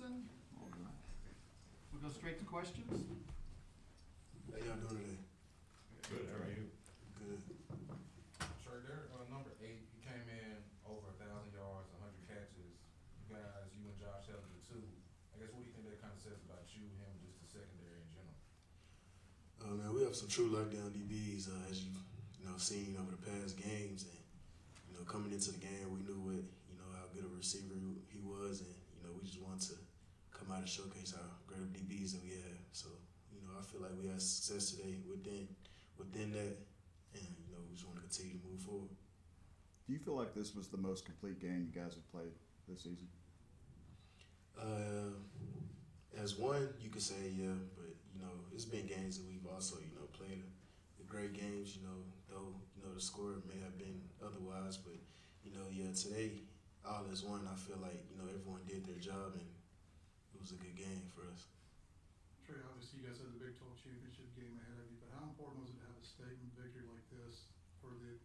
Tomlinson. We'll go straight to questions. How y'all doing today? Good, how are you? Good. Trey, number 8, he came in over 1,000 yards, 100 catches. You guys, you and Josh held the 2. I guess, what do you think that kind of says about you, him, and just the secondary in general? Man, we have some true lockdown DBs, as you've seen over the past games, and coming into the game, we knew how good of a receiver he was, and we just wanted to come out and showcase how great of DBs that we have. So I feel like we had success today within that, and we just want to continue to move forward. Do you feel like this was the most complete game you guys have played this season? As one, you could say yeah, but it's been games that we've also played the great games. Though the score may have been otherwise, but today all as one. I feel like everyone did their job, and it was a good game for us. Trey, obviously you guys had the Big 12 championship game ahead of you, but how important was it to have a statement victory like this for that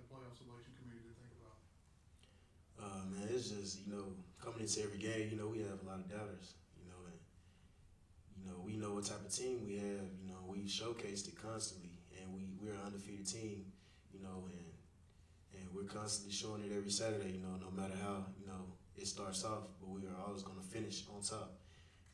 playoff selection committee to think about? Man, it's just coming into every game, we have a lot of doubters, and we know what type of team we have. We showcased it constantly, and we're an undefeated team, and we're constantly showing it every Saturday. No matter how it starts off, but we are always going to finish on top.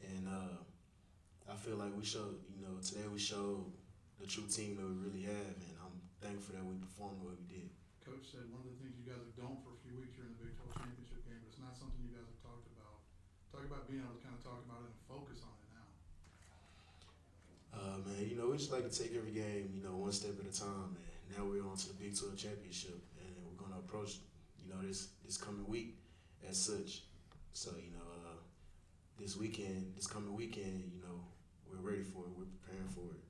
And I feel like we showed, today we showed the true team that we really have, and I'm thankful that we performed the way we did. Coach said one of the things you guys have done for a few weeks here in the Big 12 championship game, but it's not something you guys have talked about. Talk about being able to kind of talk about it and focus on it now. Man, we just like to take every game, one step at a time. And now we're on to the Big 12 championship, and we're going to approach, this coming week as such. So, this coming weekend, we're ready for it. We're preparing for it.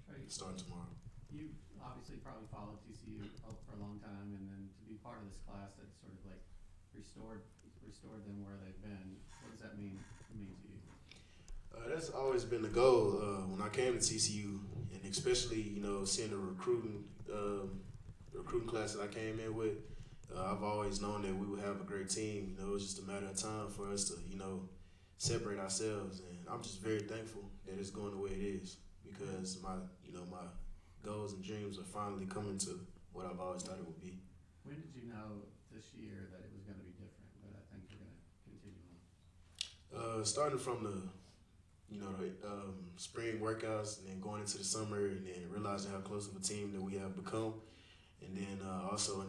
Trey, Starting tomorrow. you obviously probably followed TCU for a long time, and then to be part of this class that sort of like restored them where they've been. What does that mean to you? That's always been the goal when I came to TCU, and especially seeing the recruiting class that I came in with. I've always known that we would have a great team. It was just a matter of time for us to separate ourselves, and I'm just very thankful that it's going the way it is, because my goals and dreams are finally coming to what I've always thought it would be. When did you know this year that it was going to be different, that I think you're going to continue on? Starting from the spring workouts, and then going into the summer, and then realizing how close of a team that we have become, and then also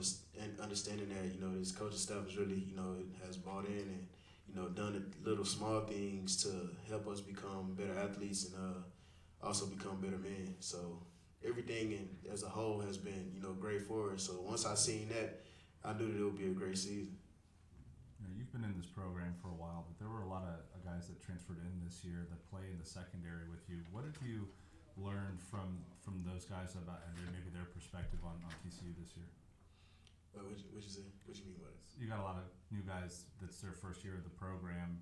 understanding that this coaching staff is really has bought in and done the little small things to help us become better athletes and also become better men. So everything as a whole has been great for us. So once I seen that, I knew that it would be a great season. You've been in this program for a while, but there were a lot of guys that transferred in this year that play in the secondary with you. What did you learn from those guys about maybe their perspective on TCU this year? What you say? What you mean by that? You got a lot of new guys. That's their first year of the program.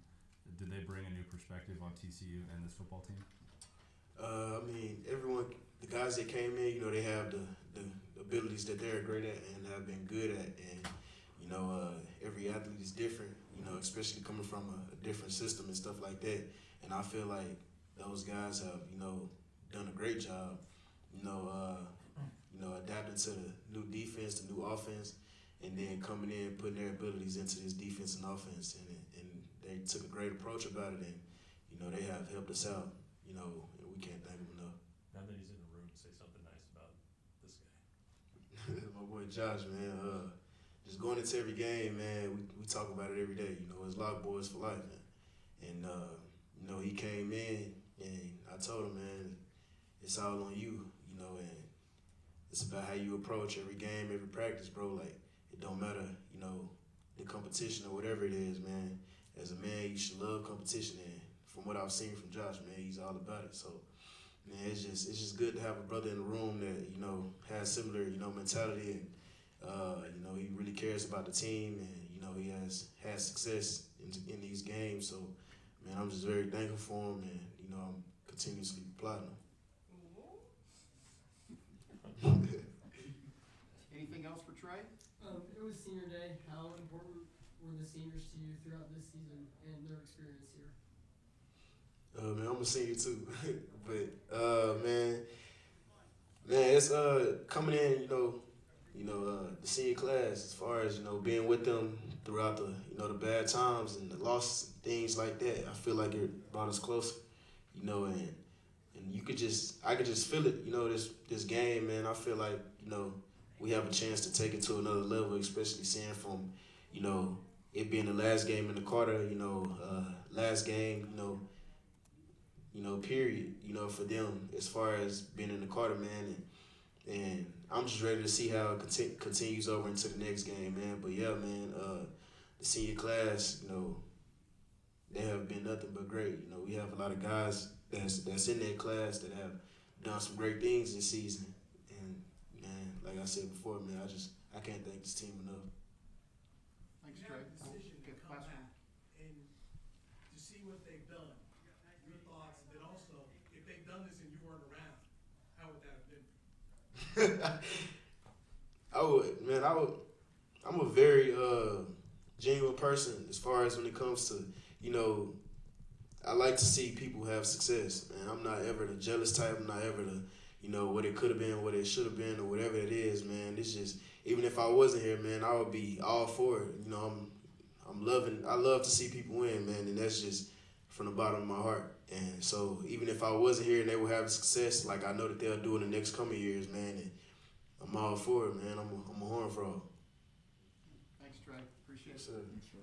Did they bring a new perspective on TCU and this football team? Everyone, the guys that came in, they have the abilities that they're great at and have been good at, and every athlete is different, especially coming from a different system and stuff like that. And I feel like those guys have, done a great job, adapting to the new defense, the new offense, and then coming in, putting their abilities into this defense and offense. And they took a great approach about it, and, they have helped us out, and we can't thank them enough. Now that he's in the room, say something nice about this guy. My boy Josh, man, just going into every game, man, we talk about it every day. It's Lock Boys for life, man. And, he came in, and I told him, man, it's all on you, and it's about how you approach every game, every practice, bro. Like, it don't matter, the competition or whatever it is, man. As a man, you should love competition, and from what I've seen from Josh, man, he's all about it. So, man, it's just good to have a brother in the room that has similar, mentality, and he really cares about the team, and he has had success in these games. So, man, I'm just very thankful for him, and I'm continuously applauding him. Anything else for Trey? It was senior day. How important were the seniors to you throughout this season and their experience Man, I'm a senior too, but man, it's coming in, the senior class as far as being with them throughout the bad times and the loss, things like that. I feel like it brought us closer, and I could just feel it, this game, man. I feel like we have a chance to take it to another level, especially seeing from it being the last game in the quarter, last game, period, for them as far as being in the quarter, man. And I'm just ready to see how it continues over into the next game, man. But yeah, man, the senior class, they have been nothing but great. We have a lot of guys that's in that class that have done some great things this season. And man, like I said before, man, I can't thank this team enough. Thanks, You Trey. have a decision to Get the come last one. back and to see what they've done. Your thoughts, and then also, if they've done this and you weren't around, how would that have been? I'm a very genuine person as far as when it comes to, I like to see people have success, man. I'm not ever the jealous type. I'm not ever the, what it could have been, what it should have been, or whatever it is, man. It's just, even if I wasn't here, man, I would be all for it. I love to see people win, man, and that's just from the bottom of my heart. And so even if I wasn't here and they were having success, like I know that they'll do in the next coming years, man, and I'm all for it, man. I'm a horn frog. Thanks, Trey. Appreciate it. Yes, sir. Thanks, Trey.